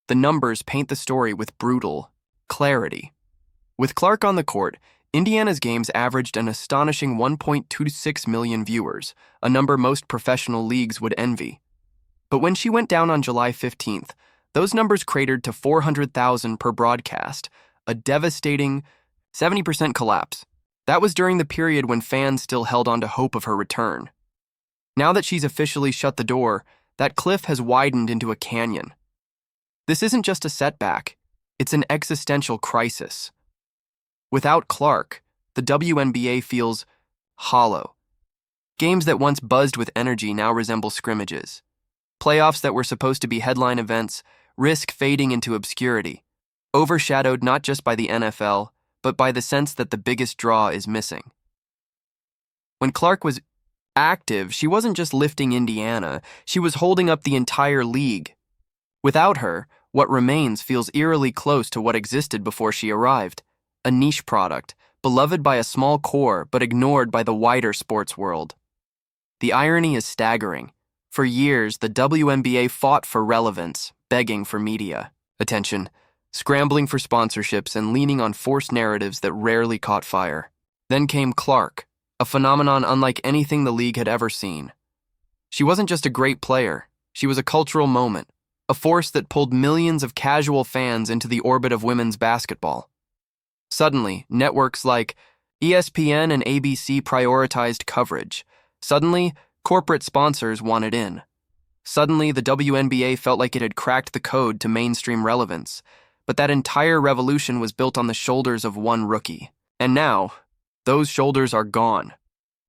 The numbers paint the story with brutal clarity. With Clark on the court, Indiana's games averaged an astonishing 1.26 million viewers, a number most professional leagues would envy. But when she went down on July 15th, those numbers cratered to 400,000 per broadcast, a devastating 70% collapse. That was during the period when fans still held on to hope of her return. Now that she's officially shut the door, that cliff has widened into a canyon. This isn't just a setback, it's an existential crisis. Without Clark, the WNBA feels hollow. Games that once buzzed with energy now resemble scrimmages. Playoffs that were supposed to be headline events risk fading into obscurity, overshadowed not just by the NFL, but by the sense that the biggest draw is missing. When Clark was active, she wasn't just lifting Indiana, she was holding up the entire league. Without her, what remains feels eerily close to what existed before she arrived, a niche product, beloved by a small core but ignored by the wider sports world. The irony is staggering. For years, the WNBA fought for relevance, begging for media attention, scrambling for sponsorships and leaning on forced narratives that rarely caught fire. Then came Clark, a phenomenon unlike anything the league had ever seen. She wasn't just a great player, she was a cultural moment, a force that pulled millions of casual fans into the orbit of women's basketball. Suddenly, networks like ESPN and ABC prioritized coverage. Suddenly, corporate sponsors wanted in. Suddenly, the WNBA felt like it had cracked the code to mainstream relevance. But that entire revolution was built on the shoulders of one rookie. And now, those shoulders are gone.